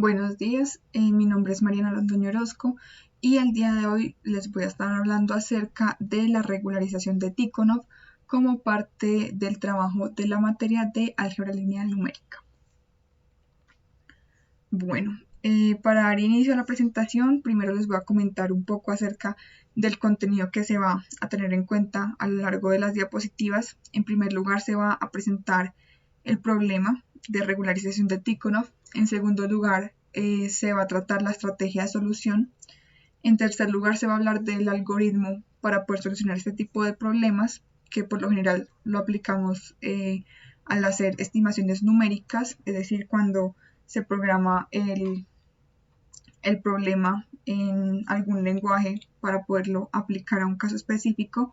Buenos días, mi nombre es Mariana Londoño Orozco y el día de hoy les voy a estar hablando acerca de la regularización de Tikhonov como parte del trabajo de la materia de álgebra lineal numérica. Bueno, para dar inicio a la presentación, primero les voy a comentar un poco acerca del contenido que se va a tener en cuenta a lo largo de las diapositivas. En primer lugar, se va a presentar el problema de regularización de Tikhonov. En segundo lugar, se va a tratar la estrategia de solución. En tercer lugar, se va a hablar del algoritmo para poder solucionar este tipo de problemas, que por lo general lo aplicamos al hacer estimaciones numéricas, es decir, cuando se programa el problema en algún lenguaje para poderlo aplicar a un caso específico.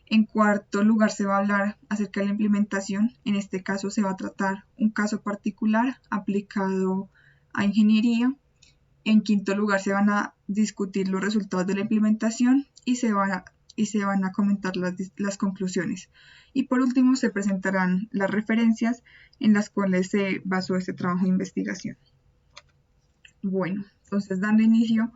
En cuarto lugar, se va a hablar acerca de la implementación. En este caso se va a tratar un caso particular aplicado a ingeniería. En quinto lugar, se van a discutir los resultados de la implementación y se van a comentar las conclusiones. Y por último, se presentarán las referencias en las cuales se basó este trabajo de investigación. Bueno, entonces dando inicio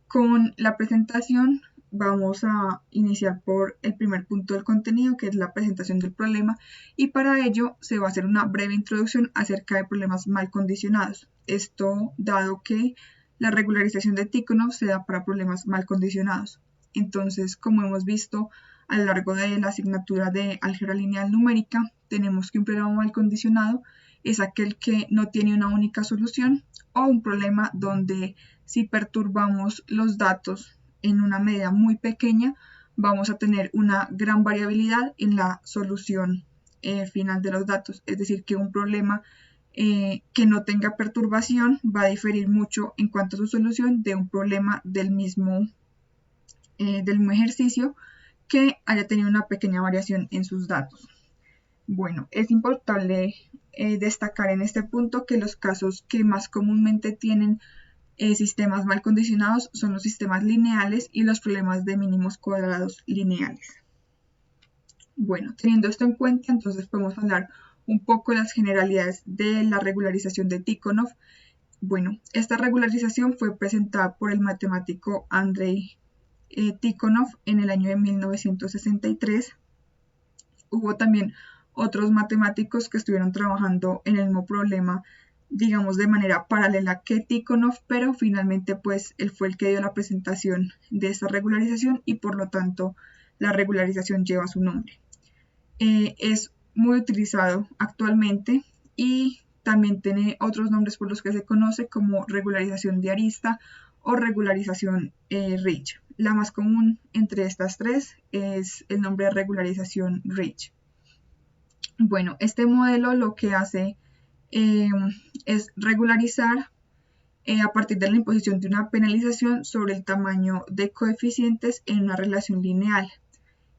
con la presentación, vamos a iniciar por el primer punto del contenido, que es la presentación del problema, y para ello se va a hacer una breve introducción acerca de problemas mal condicionados. Esto dado que la regularización de Tikhonov se da para problemas mal condicionados. Entonces, como hemos visto a lo largo de la asignatura de álgebra lineal numérica, tenemos que un problema mal condicionado es aquel que no tiene una única solución o un problema donde si perturbamos los datos en una medida muy pequeña, vamos a tener una gran variabilidad en la solución final de los datos. Es decir, que un problema que no tenga perturbación va a diferir mucho en cuanto a su solución de un problema del mismo ejercicio que haya tenido una pequeña variación en sus datos. Bueno, es importante destacar en este punto que los casos que más comúnmente tienen sistemas mal condicionados son los sistemas lineales y los problemas de mínimos cuadrados lineales. Bueno, teniendo esto en cuenta, entonces podemos hablar un poco de las generalidades de la regularización de Tikhonov. Bueno, esta regularización fue presentada por el matemático Andrei Tikhonov en el año de 1963. Hubo también otros matemáticos que estuvieron trabajando en el mismo problema, digamos, de manera paralela que Tikhonov, pero finalmente pues él fue el que dio la presentación de esta regularización y por lo tanto la regularización lleva su nombre. Es muy utilizado actualmente y también tiene otros nombres por los que se conoce como regularización de arista o regularización Ridge. La más común entre estas tres es el nombre de regularización Ridge. Bueno, este modelo lo que hace es regularizar a partir de la imposición de una penalización sobre el tamaño de coeficientes en una relación lineal.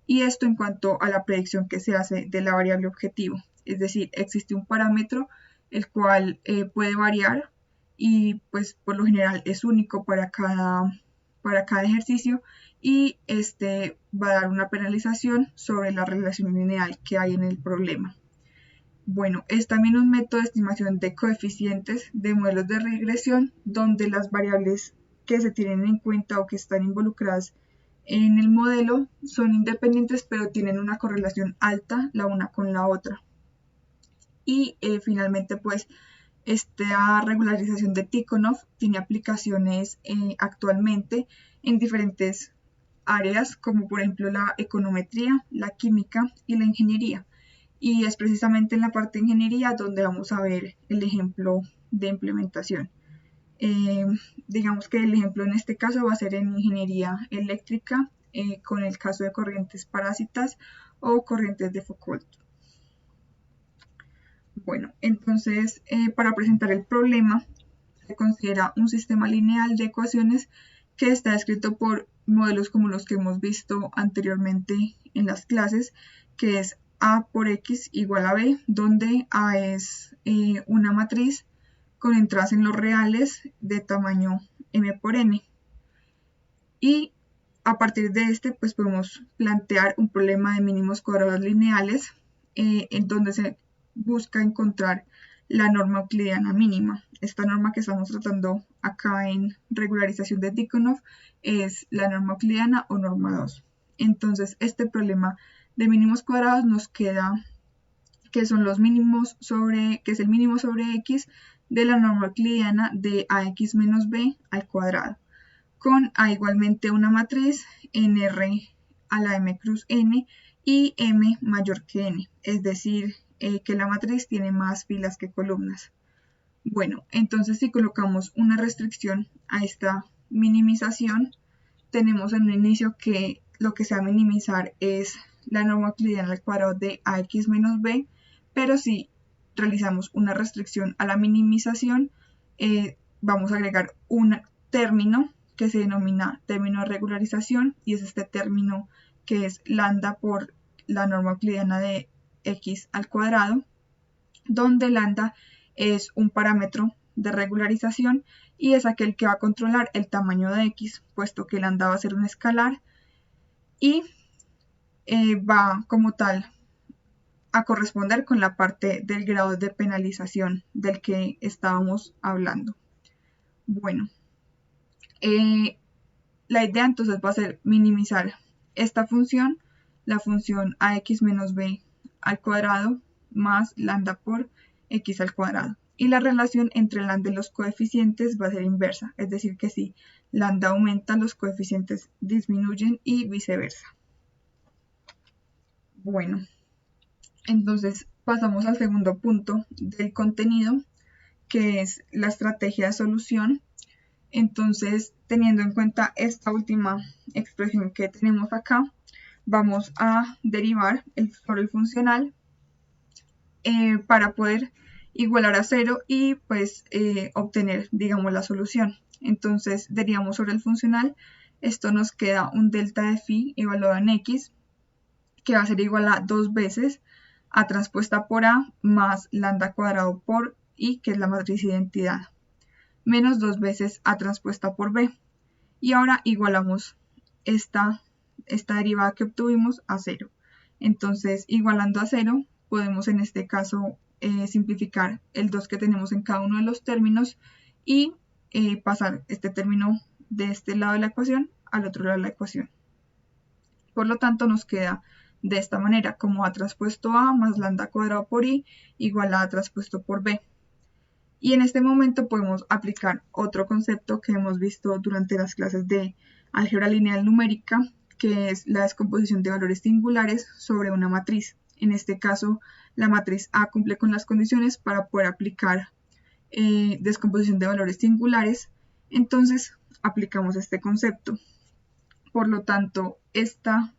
Y esto en cuanto a la predicción que se hace de la variable objetivo. Es decir, existe un parámetro el cual puede variar y pues por lo general es único para cada ejercicio y este va a dar una penalización sobre la relación lineal que hay en el problema. Bueno, es también un método de estimación de coeficientes de modelos de regresión donde las variables que se tienen en cuenta o que están involucradas en el modelo son independientes pero tienen una correlación alta la una con la otra. Y finalmente pues esta regularización de Tikhonov tiene aplicaciones actualmente en diferentes áreas como por ejemplo la econometría, la química y la ingeniería. Y es precisamente en la parte de ingeniería donde vamos a ver el ejemplo de implementación. Digamos que el ejemplo en este caso va a ser en ingeniería eléctrica con el caso de corrientes parásitas o corrientes de Foucault. Bueno, entonces para presentar el problema se considera un sistema lineal de ecuaciones que está escrito por modelos como los que hemos visto anteriormente en las clases, que es A por X igual a B, donde A es una matriz con entradas en los reales de tamaño m por n. Y a partir de este, pues podemos plantear un problema de mínimos cuadrados lineales en donde se busca encontrar la norma euclidiana mínima. Esta norma que estamos tratando acá en regularización de Tikhonov es la norma euclidiana o norma 2. Entonces, este problema de mínimos cuadrados nos queda que son los mínimos sobre, que es el mínimo sobre x de la norma euclidiana de ax menos b al cuadrado, con a igualmente una matriz nr a la m cruz n y m mayor que n, es decir, que la matriz tiene más filas que columnas. Bueno, entonces si colocamos una restricción a esta minimización, tenemos en un inicio que lo que se va a minimizar es la norma euclidiana al cuadrado de ax menos b, pero si realizamos una restricción a la minimización, vamos a agregar un término que se denomina término de regularización, y es este término que es lambda por la norma euclidiana de x al cuadrado, donde lambda es un parámetro de regularización y es aquel que va a controlar el tamaño de x, puesto que lambda va a ser un escalar y va como tal a corresponder con la parte del grado de penalización del que estábamos hablando. Bueno, la idea entonces va a ser minimizar esta función, la función ax menos b al cuadrado más lambda por x al cuadrado. Y la relación entre lambda y los coeficientes va a ser inversa, es decir que si lambda aumenta, los coeficientes disminuyen y viceversa. Bueno, entonces pasamos al segundo punto del contenido, que es la estrategia de solución. Entonces, teniendo en cuenta esta última expresión que tenemos acá, vamos a derivar sobre el funcional para poder igualar a 0 y pues obtener, digamos, la solución. Entonces, derivamos sobre el funcional. Esto nos queda un delta de phi evaluado en x, que va a ser igual a 2 veces a transpuesta por a más lambda cuadrado por i, que es la matriz identidad, menos 2 veces a transpuesta por b. Y ahora igualamos esta derivada que obtuvimos a 0. Entonces, igualando a 0, podemos en este caso simplificar el 2 que tenemos en cada uno de los términos y pasar este término de este lado de la ecuación al otro lado de la ecuación. Por lo tanto, nos queda de esta manera, como a transpuesto a más lambda cuadrado por i igual a transpuesto por b. Y en este momento podemos aplicar otro concepto que hemos visto durante las clases de álgebra lineal numérica, que es la descomposición de valores singulares sobre una matriz. En este caso, la matriz A cumple con las condiciones para poder aplicar descomposición de valores singulares. Entonces, aplicamos este concepto. Por lo tanto, esta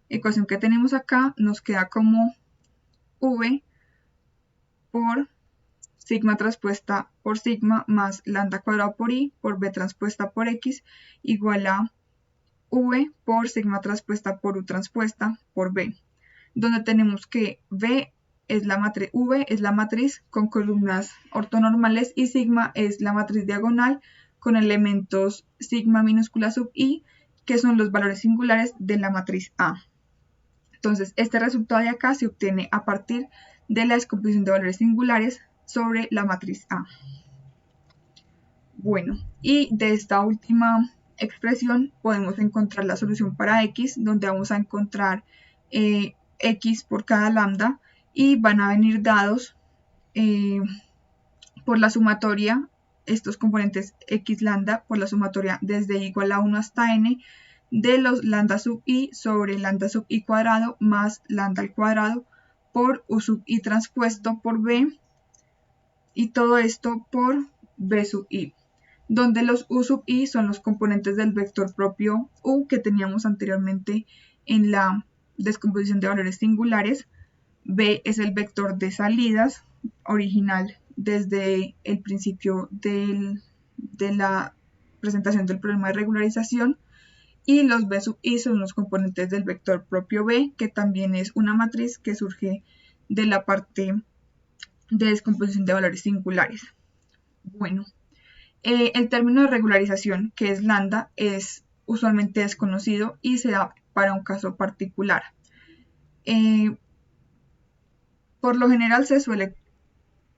ecuación que tenemos acá nos queda como v por sigma transpuesta por sigma más lambda cuadrado por i por b transpuesta por x igual a v por sigma transpuesta por u transpuesta por b, donde tenemos que v es la matriz con columnas ortonormales y sigma es la matriz diagonal con elementos sigma minúscula sub i, que son los valores singulares de la matriz A. Entonces, este resultado de acá se obtiene a partir de la descomposición de valores singulares sobre la matriz A. Bueno, y de esta última expresión podemos encontrar la solución para x, donde vamos a encontrar x por cada lambda y van a venir dados por la sumatoria, estos componentes x lambda por la sumatoria desde igual a 1 hasta n de los lambda sub i sobre lambda sub i cuadrado más lambda al cuadrado por u sub i transpuesto por b, y todo esto por b sub i, donde los u sub i son los componentes del vector propio u que teníamos anteriormente en la descomposición de valores singulares. B es el vector de salidas original desde el principio de la presentación del problema de regularización, y los b sub i son los componentes del vector propio b, que también es una matriz que surge de la parte de descomposición de valores singulares. Bueno, el término de regularización, que es lambda, es usualmente desconocido y se da para un caso particular. Por lo general se suele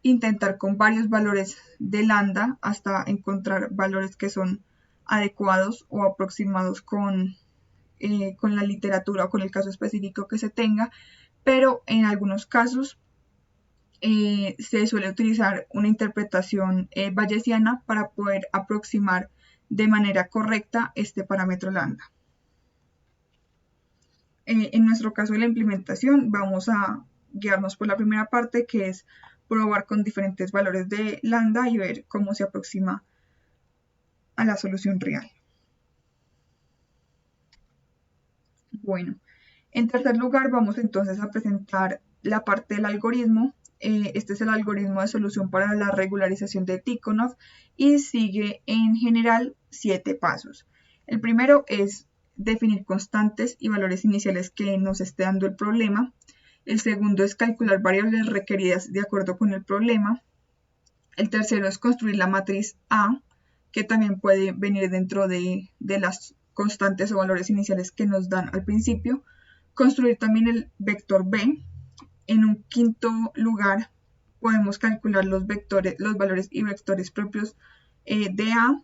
intentar con varios valores de lambda hasta encontrar valores que son adecuados o aproximados con la literatura o con el caso específico que se tenga, pero en algunos casos se suele utilizar una interpretación bayesiana para poder aproximar de manera correcta este parámetro lambda. En nuestro caso de la implementación vamos a guiarnos por la primera parte, que es probar con diferentes valores de lambda y ver cómo se aproxima a la solución real. Bueno, en tercer lugar vamos entonces a presentar la parte del algoritmo. Este es el algoritmo de solución para la regularización de Tikhonov y sigue en general 7 pasos. El primero es definir constantes y valores iniciales que nos esté dando el problema. El segundo es calcular variables requeridas de acuerdo con el problema. El tercero es construir la matriz A, que también puede venir dentro de las constantes o valores iniciales que nos dan al principio. Construir también el vector B. En un quinto lugar podemos calcular los valores y vectores propios de A.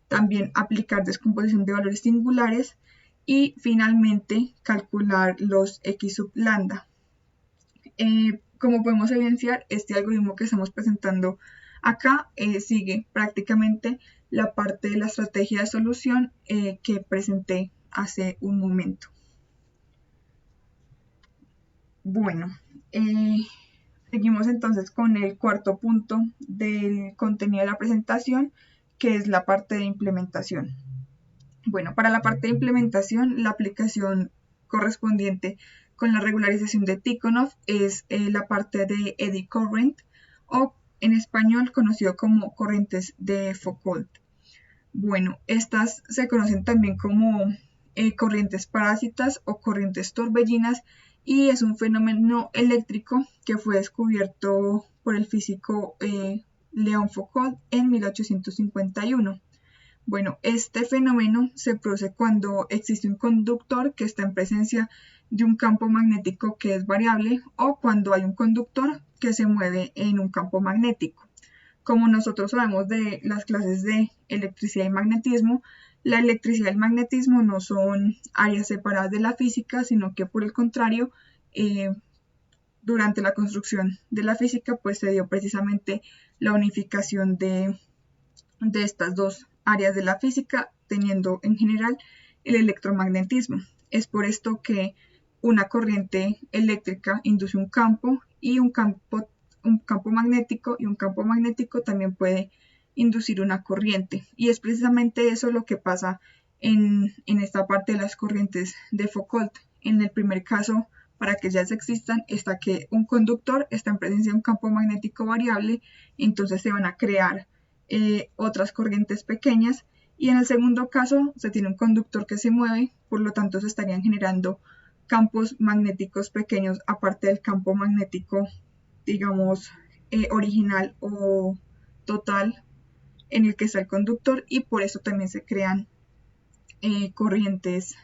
También aplicar descomposición de valores singulares. Y finalmente calcular los X sub lambda. Como podemos evidenciar, este algoritmo que estamos presentando acá sigue prácticamente la parte de la estrategia de solución que presenté hace un momento. Bueno, seguimos entonces con el cuarto punto del contenido de la presentación, que es la parte de implementación. Bueno, para la parte de implementación, la aplicación correspondiente con la regularización de Tikhonov es la parte de eddy current, o en español conocido como corrientes de Foucault. Bueno, estas se conocen también como corrientes parásitas o corrientes torbellinas, y es un fenómeno eléctrico que fue descubierto por el físico Léon Foucault en 1851. Bueno, este fenómeno se produce cuando existe un conductor que está en presencia de un campo magnético que es variable, o cuando hay un conductor que se mueve en un campo magnético. Como nosotros sabemos de las clases de electricidad y magnetismo, la electricidad y el magnetismo no son áreas separadas de la física, sino que por el contrario, durante la construcción de la física, pues se dio precisamente la unificación de estas dos áreas de la física, teniendo en general el electromagnetismo. Es por esto que una corriente eléctrica induce un campo y un campo magnético, y un campo magnético también puede inducir una corriente. Y es precisamente eso lo que pasa en esta parte de las corrientes de Foucault. En el primer caso, para que ellas existan, está que un conductor está en presencia de un campo magnético variable, entonces se van a crear otras corrientes pequeñas, y en el segundo caso se tiene un conductor que se mueve, por lo tanto se estarían generando campos magnéticos pequeños aparte del campo magnético, digamos, original o total en el que está el conductor, y por eso también se crean corrientes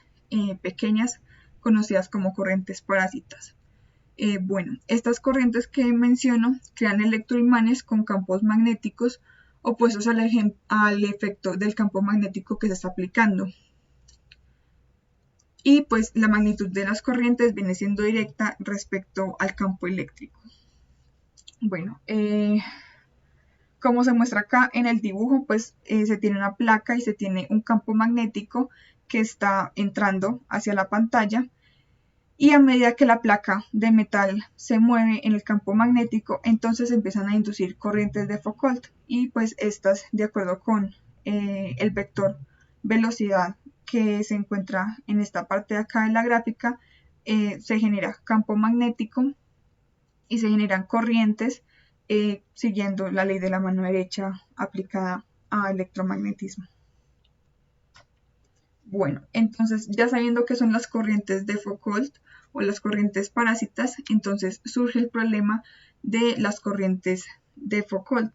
pequeñas conocidas como corrientes parásitas. Bueno, estas corrientes que menciono crean electroimanes con campos magnéticos opuestos al efecto del campo magnético que se está aplicando. Y pues la magnitud de las corrientes viene siendo directa respecto al campo eléctrico. Bueno, como se muestra acá en el dibujo, pues se tiene una placa y se tiene un campo magnético que está entrando hacia la pantalla, y a medida que la placa de metal se mueve en el campo magnético, entonces empiezan a inducir corrientes de Foucault, y pues estas, de acuerdo con el vector velocidad que se encuentra en esta parte de acá de la gráfica, se genera campo magnético y se generan corrientes siguiendo la ley de la mano derecha aplicada a electromagnetismo. Bueno, entonces ya sabiendo qué son las corrientes de Foucault o las corrientes parásitas, entonces surge el problema de las corrientes de Foucault.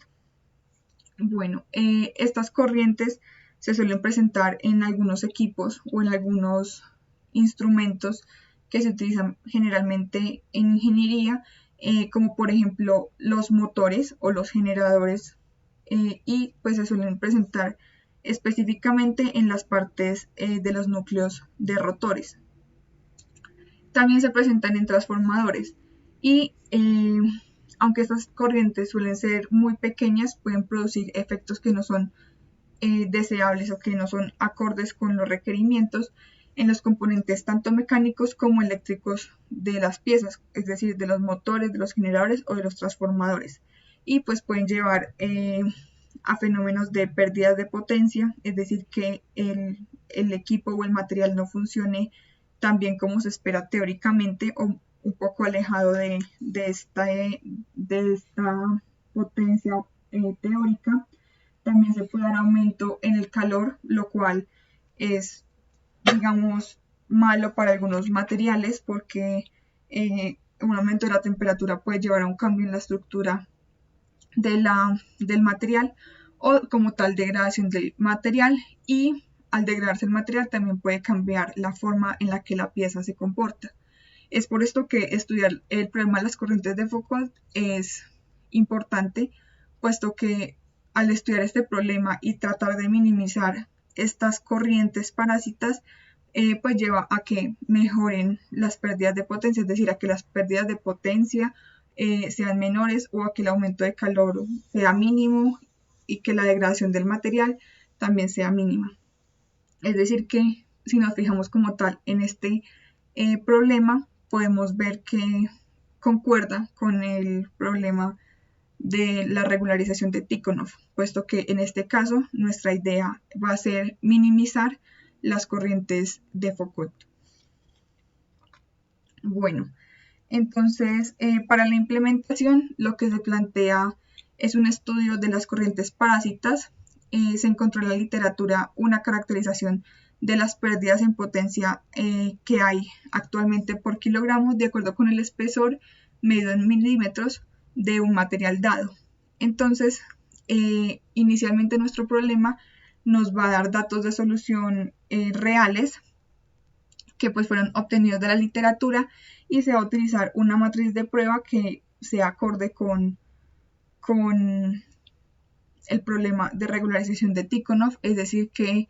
Bueno, estas corrientes se suelen presentar en algunos equipos o en algunos instrumentos que se utilizan generalmente en ingeniería, como por ejemplo los motores o los generadores, y pues se suelen presentar específicamente en las partes de los núcleos de rotores. También se presentan en transformadores y aunque estas corrientes suelen ser muy pequeñas, pueden producir efectos que no son deseables o que no son acordes con los requerimientos en los componentes tanto mecánicos como eléctricos de las piezas, es decir, de los motores, de los generadores o de los transformadores. Y pues pueden llevar a fenómenos de pérdidas de potencia, es decir, que el equipo o el material no funcione tan bien como se espera teóricamente o un poco alejado de esta potencia teórica. También se puede dar aumento en el calor, lo cual es, digamos, malo para algunos materiales porque un aumento de la temperatura puede llevar a un cambio en la estructura del material o como tal degradación del material, y al degradarse el material también puede cambiar la forma en la que la pieza se comporta. Es por esto que estudiar el problema de las corrientes de Foucault es importante, puesto que al estudiar este problema y tratar de minimizar estas corrientes parásitas, pues lleva a que mejoren las pérdidas de potencia, es decir, a que las pérdidas de potencia sean menores o a que el aumento de calor sea mínimo y que la degradación del material también sea mínima. Es decir, que si nos fijamos como tal en este problema, podemos ver que concuerda con el problema de la regularización de Tikhonov, puesto que en este caso nuestra idea va a ser minimizar las corrientes de Foucault. Bueno, entonces para la implementación lo que se plantea es un estudio de las corrientes parásitas. Se encontró en la literatura una caracterización de las pérdidas en potencia que hay actualmente por kilogramo de acuerdo con el espesor medido en milímetros de un material dado. Entonces, inicialmente nuestro problema nos va a dar datos de solución reales que pues fueron obtenidos de la literatura, y se va a utilizar una matriz de prueba que sea acorde con el problema de regularización de Tikhonov, es decir que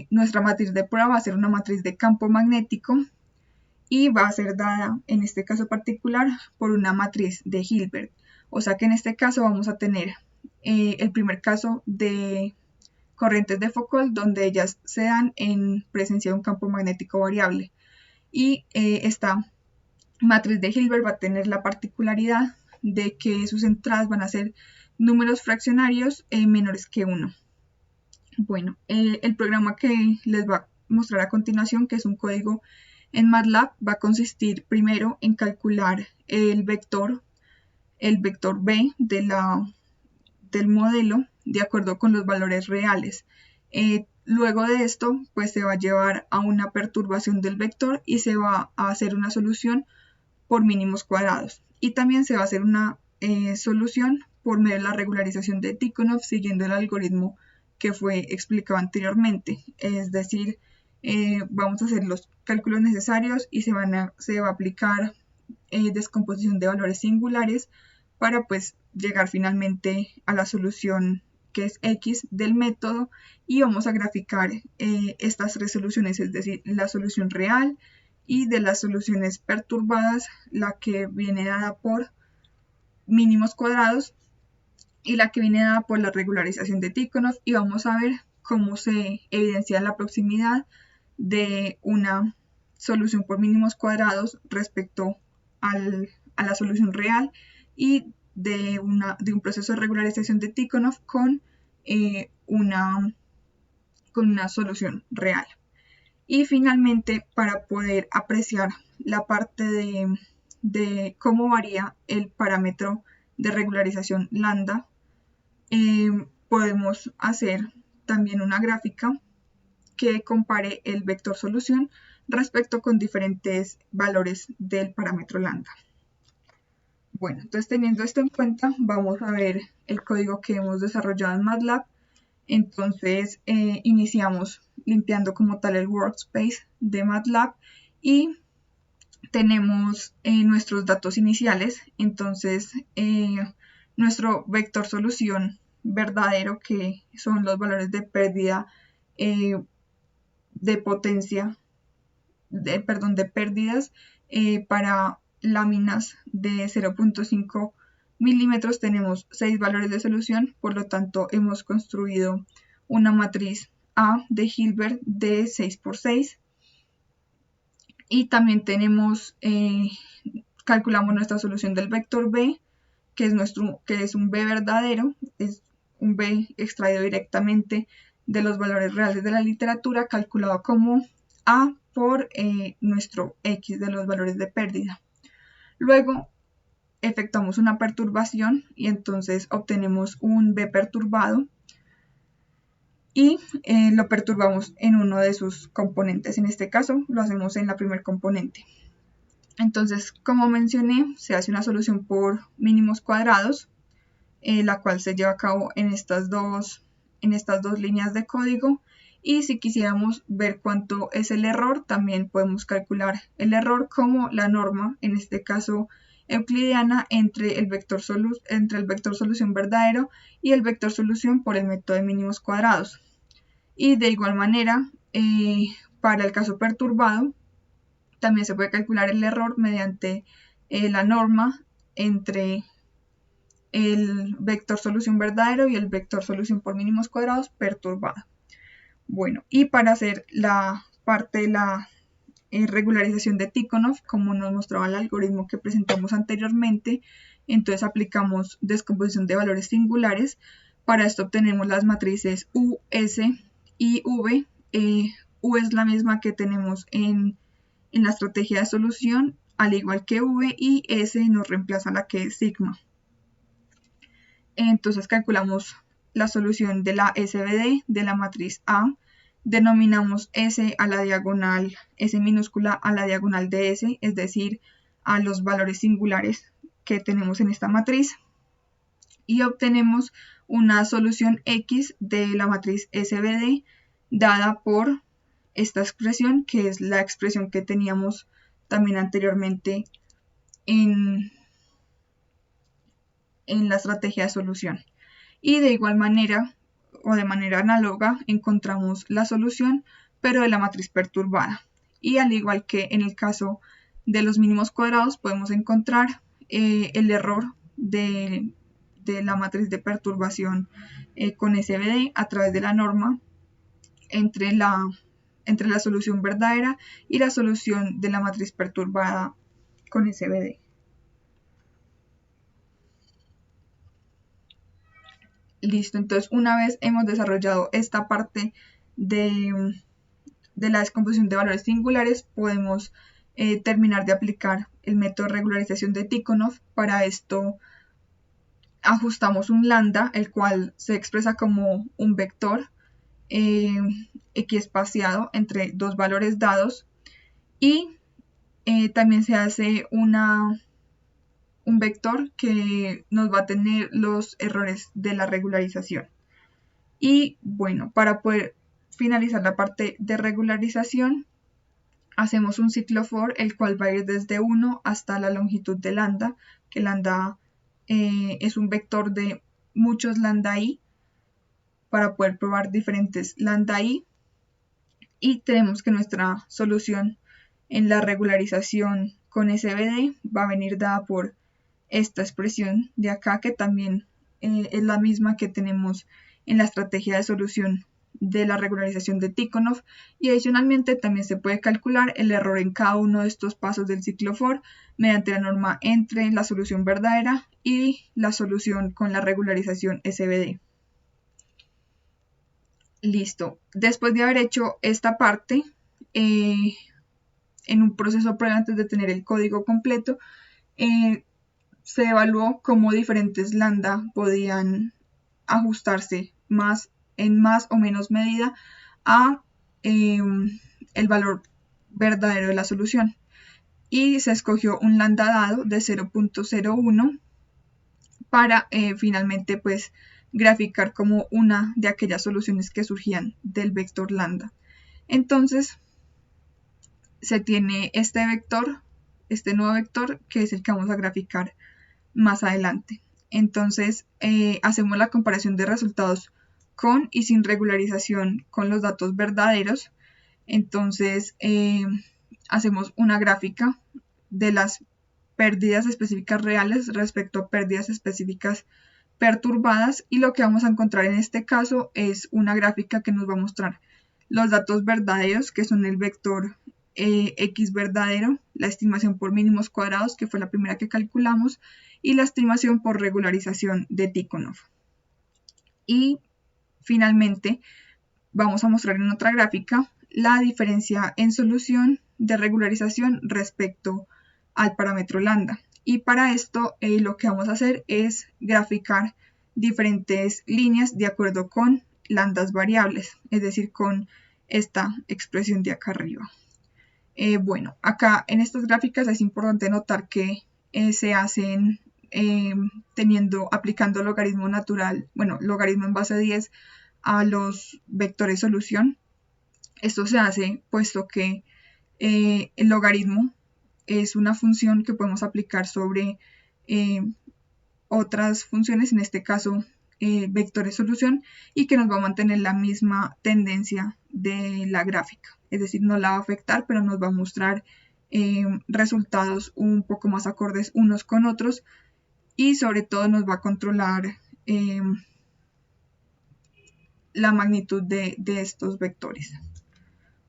nuestra matriz de prueba va a ser una matriz de campo magnético y va a ser dada en este caso particular por una matriz de Hilbert. O sea que en este caso vamos a tener el primer caso de corrientes de Foucault donde ellas se dan en presencia de un campo magnético variable, y esta matriz de Hilbert va a tener la particularidad de que sus entradas van a ser números fraccionarios menores que 1. Bueno, el programa que les va a mostrar a continuación, que es un código en MATLAB, va a consistir primero en calcular el vector B del modelo de acuerdo con los valores reales. Luego de esto, pues se va a llevar a una perturbación del vector y se va a hacer una solución por mínimos cuadrados. Y también se va a hacer una solución por medio de la regularización de Tikhonov siguiendo el algoritmo que fue explicado anteriormente. Es decir, vamos a hacer los cálculos necesarios y se va a aplicar descomposición de valores singulares para pues llegar finalmente a la solución que es X del método, y vamos a graficar estas resoluciones, es decir, la solución real y de las soluciones perturbadas, la que viene dada por mínimos cuadrados y la que viene dada por la regularización de Tikhonov, y vamos a ver cómo se evidencia la proximidad de una solución por mínimos cuadrados respecto a la solución real y de un proceso de regularización de Tikhonov con una solución real. Y finalmente, para poder apreciar la parte de cómo varía el parámetro de regularización lambda, podemos hacer también una gráfica que compare el vector solución respecto con diferentes valores del parámetro lambda. Bueno, entonces teniendo esto en cuenta, vamos a ver el código que hemos desarrollado en MATLAB. Entonces iniciamos limpiando como tal el workspace de MATLAB, y tenemos nuestros datos iniciales, entonces nuestro vector solución verdadero, que son los valores de pérdida de potencia, de pérdidas para láminas de 0.5 milímetros, tenemos 6 valores de solución, por lo tanto hemos construido una matriz A de Hilbert de 6×6. Y también tenemos, calculamos nuestra solución del vector B, que es un B verdadero, es un B extraído directamente de los valores reales de la literatura, calculado como A por nuestro X de los valores de pérdida. Luego efectuamos una perturbación y entonces obtenemos un B perturbado y lo perturbamos en uno de sus componentes. En este caso lo hacemos en la primer componente. Entonces, como mencioné, se hace una solución por mínimos cuadrados, la cual se lleva a cabo en estas dos líneas de código. Y si quisiéramos ver cuánto es el error, también podemos calcular el error como la norma, en este caso euclidiana, entre el vector solución verdadero y el vector solución por el método de mínimos cuadrados. Y de igual manera, para el caso perturbado, también se puede calcular el error mediante la norma entre el vector solución verdadero y el vector solución por mínimos cuadrados perturbado. Bueno, y para hacer la parte de la regularización de Tikhonov, como nos mostraba el algoritmo que presentamos anteriormente, entonces aplicamos descomposición de valores singulares. Para esto obtenemos las matrices U, S y V. U es la misma que tenemos en la estrategia de solución, al igual que V, y S nos reemplaza la que es sigma. Entonces calculamos la solución de la SVD de la matriz A, denominamos S a la diagonal, S minúscula a la diagonal de S, es decir, a los valores singulares que tenemos en esta matriz, y obtenemos una solución X de la matriz SVD dada por esta expresión, que es la expresión que teníamos también anteriormente en la estrategia de solución. Y de igual manera, o de manera análoga, encontramos la solución, pero de la matriz perturbada. Y al igual que en el caso de los mínimos cuadrados, podemos encontrar el error de la matriz de perturbación con SVD a través de la norma entre la solución verdadera y la solución de la matriz perturbada con SVD. Listo, entonces una vez hemos desarrollado esta parte de la descomposición de valores singulares, podemos terminar de aplicar el método de regularización de Tikhonov. Para esto ajustamos un lambda, el cual se expresa como un vector equiespaciado entre dos valores dados, y también se hace un vector que nos va a tener los errores de la regularización. Y bueno, para poder finalizar la parte de regularización, hacemos un ciclo for, el cual va a ir desde 1 hasta la longitud de lambda, que lambda es un vector de muchos lambda i, para poder probar diferentes lambda i. Y tenemos que nuestra solución en la regularización con SVD va a venir dada por esta expresión de acá, que también es la misma que tenemos en la estrategia de solución de la regularización de Tikhonov, y adicionalmente también se puede calcular el error en cada uno de estos pasos del ciclo for mediante la norma entre la solución verdadera y la solución con la regularización SVD. Listo. Después de haber hecho esta parte, en un proceso previo antes de tener el código completo, se evaluó cómo diferentes lambda podían ajustarse en más o menos medida a el valor verdadero de la solución. Y se escogió un lambda dado de 0.01 para finalmente pues graficar como una de aquellas soluciones que surgían del vector lambda. Entonces se tiene este vector este nuevo vector, que es el que vamos a graficar más adelante. Entonces hacemos la comparación de resultados con y sin regularización con los datos verdaderos. Entonces hacemos una gráfica de las pérdidas específicas reales respecto a pérdidas específicas perturbadas, y lo que vamos a encontrar en este caso es una gráfica que nos va a mostrar los datos verdaderos, que son el vector X verdadero, la estimación por mínimos cuadrados, que fue la primera que calculamos, y la estimación por regularización de Tikhonov. Y finalmente vamos a mostrar en otra gráfica la diferencia en solución de regularización respecto al parámetro lambda. Y para esto lo que vamos a hacer es graficar diferentes líneas de acuerdo con lambdas variables, es decir, con esta expresión de acá arriba. Bueno, acá en estas gráficas es importante notar que se hacen aplicando logaritmo natural, bueno, logaritmo en base 10 a los vectores solución. Esto se hace puesto que el logaritmo es una función que podemos aplicar sobre otras funciones, en este caso vectores solución, y que nos va a mantener la misma tendencia de la gráfica, es decir, no la va a afectar, pero nos va a mostrar resultados un poco más acordes unos con otros, y sobre todo nos va a controlar la magnitud de estos vectores.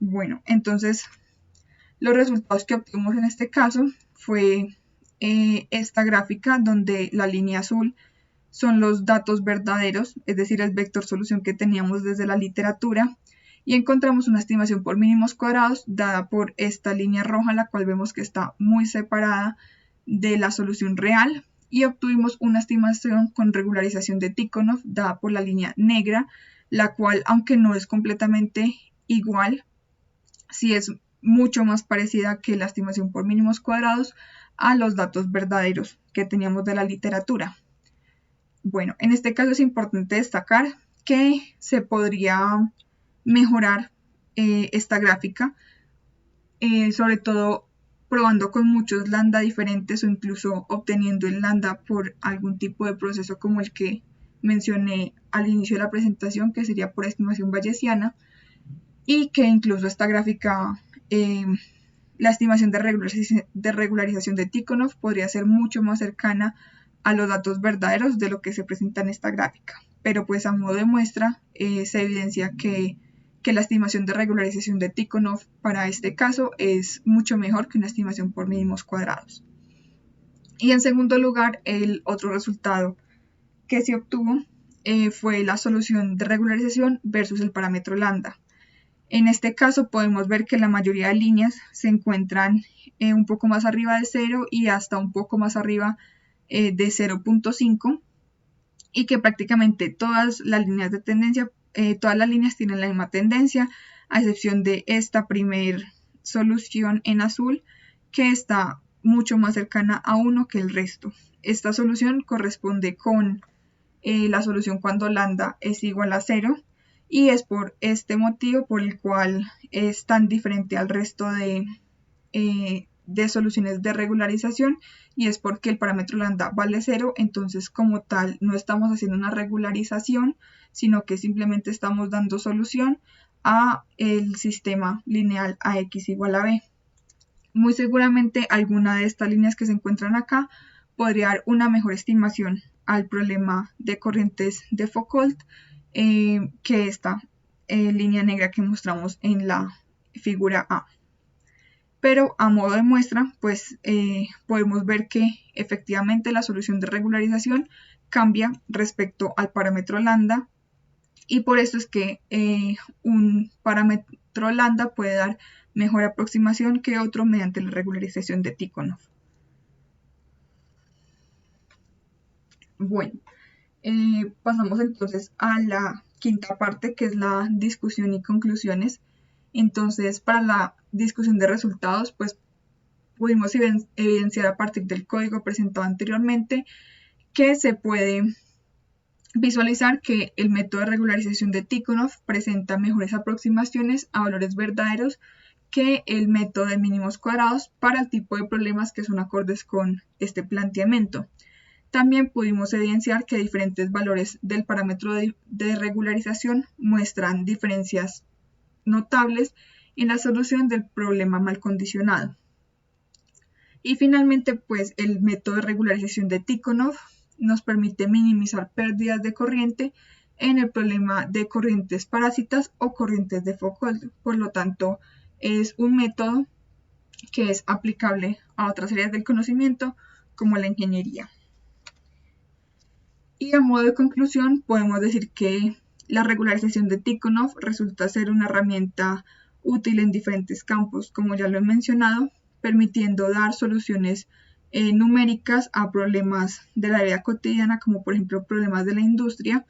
Bueno, entonces los resultados que obtuvimos en este caso fue esta gráfica donde la línea azul son los datos verdaderos, es decir, el vector solución que teníamos desde la literatura, y encontramos una estimación por mínimos cuadrados dada por esta línea roja, la cual vemos que está muy separada de la solución real, y obtuvimos una estimación con regularización de Tikhonov dada por la línea negra, la cual, aunque no es completamente igual, sí es mucho más parecida que la estimación por mínimos cuadrados a los datos verdaderos que teníamos de la literatura. Bueno, en este caso es importante destacar que se podría mejorar esta gráfica, sobre todo probando con muchos lambda diferentes o incluso obteniendo el lambda por algún tipo de proceso como el que mencioné al inicio de la presentación, que sería por estimación bayesiana, y que incluso esta gráfica, la estimación de regularización de Tikhonov podría ser mucho más cercana a los datos verdaderos de lo que se presenta en esta gráfica. Pero pues a modo de muestra se evidencia que la estimación de regularización de Tikhonov para este caso es mucho mejor que una estimación por mínimos cuadrados. Y en segundo lugar, el otro resultado que se obtuvo fue la solución de regularización versus el parámetro lambda. En este caso podemos ver que la mayoría de líneas se encuentran un poco más arriba de 0 y hasta un poco más arriba de 0.5, y que prácticamente todas las líneas de tendencia, todas las líneas tienen la misma tendencia, a excepción de esta primer solución en azul, que está mucho más cercana a 1 que el resto. Esta solución corresponde con la solución cuando lambda es igual a 0, y es por este motivo por el cual es tan diferente al resto de soluciones de regularización, y es porque el parámetro lambda vale 0, entonces como tal no estamos haciendo una regularización, sino que simplemente estamos dando solución a el sistema lineal AX igual a B. Muy seguramente alguna de estas líneas que se encuentran acá podría dar una mejor estimación al problema de corrientes de Foucault que esta línea negra que mostramos en la figura A. Pero a modo de muestra, pues podemos ver que efectivamente la solución de regularización cambia respecto al parámetro lambda, y por eso es que un parámetro lambda puede dar mejor aproximación que otro mediante la regularización de Tikhonov. Bueno, pasamos entonces a la quinta parte, que es la discusión y conclusiones. Entonces, para la discusión de resultados, pues pudimos evidenciar a partir del código presentado anteriormente que se puede visualizar que el método de regularización de Tikhonov presenta mejores aproximaciones a valores verdaderos que el método de mínimos cuadrados para el tipo de problemas que son acordes con este planteamiento. También pudimos evidenciar que diferentes valores del parámetro de regularización muestran diferencias notables en la solución del problema mal condicionado. Y finalmente, pues el método de regularización de Tikhonov nos permite minimizar pérdidas de corriente en el problema de corrientes parásitas o corrientes de Foucault. Por lo tanto, es un método que es aplicable a otras áreas del conocimiento como la ingeniería. Y a modo de conclusión, podemos decir que la regularización de Tikhonov resulta ser una herramienta útil en diferentes campos, como ya lo he mencionado, permitiendo dar soluciones numéricas a problemas de la vida cotidiana, como por ejemplo problemas de la industria,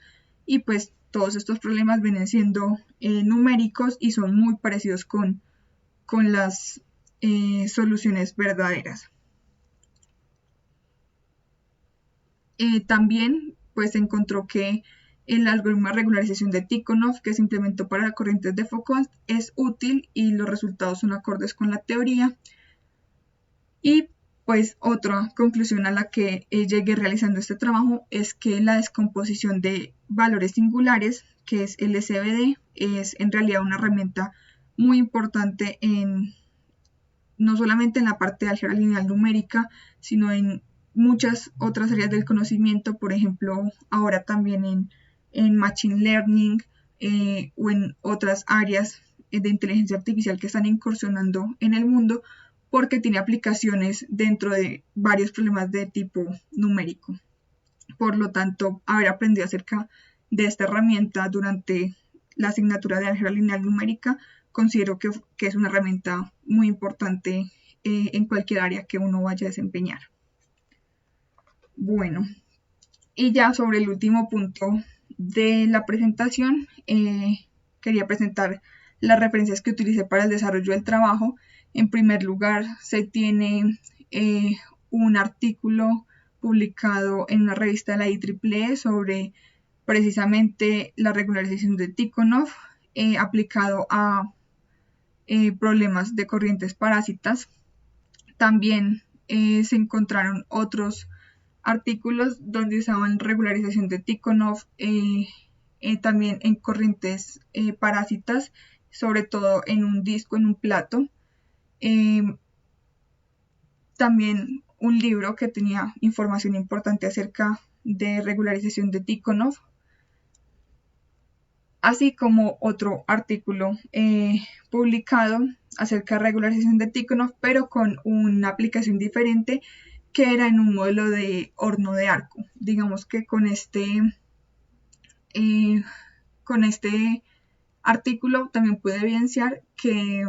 y pues todos estos problemas vienen siendo numéricos y son muy parecidos con las soluciones verdaderas. También pues se encontró que el algoritmo de regularización de Tikhonov que se implementó para corrientes de Foucault es útil y los resultados son acordes con la teoría. Y pues otra conclusión a la que llegué realizando este trabajo es que la descomposición de valores singulares, que es el SVD, es en realidad una herramienta muy importante no solamente en la parte de álgebra lineal numérica, sino en muchas otras áreas del conocimiento, por ejemplo, ahora también en Machine Learning o en otras áreas de inteligencia artificial que están incursionando en el mundo, porque tiene aplicaciones dentro de varios problemas de tipo numérico. Por lo tanto, haber aprendido acerca de esta herramienta durante la asignatura de álgebra lineal numérica, considero que es una herramienta muy importante en cualquier área que uno vaya a desempeñar. Bueno, y ya sobre el último punto de la presentación, quería presentar las referencias que utilicé para el desarrollo del trabajo. En primer lugar, se tiene un artículo publicado en una revista de la IEEE sobre precisamente la regularización de Tikhonov aplicado a problemas de corrientes parásitas. También se encontraron otros artículos donde usaban regularización de Tikhonov también en corrientes parásitas, sobre todo en un disco, en un plato. También un libro que tenía información importante acerca de regularización de Tikhonov, así como otro artículo publicado acerca de regularización de Tikhonov, pero con una aplicación diferente, que era en un modelo de horno de arco. Digamos que con este artículo también pude evidenciar que,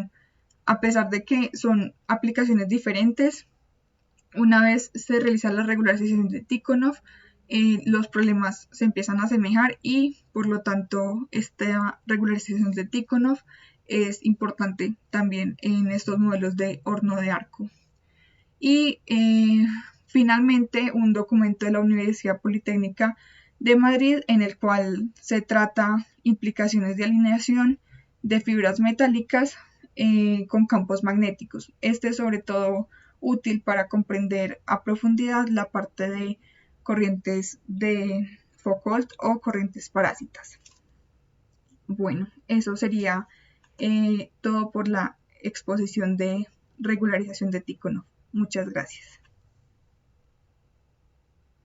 a pesar de que son aplicaciones diferentes, una vez se realiza la regularización de Tikhonov, los problemas se empiezan a asemejar y por lo tanto esta regularización de Tikhonov es importante también en estos modelos de horno de arco. Y finalmente un documento de la Universidad Politécnica de Madrid en el cual se trata implicaciones de alineación de fibras metálicas con campos magnéticos. Este es sobre todo útil para comprender a profundidad la parte de corrientes de Foucault o corrientes parásitas. Bueno, eso sería todo por la exposición de regularización de Tikhonov. Muchas gracias.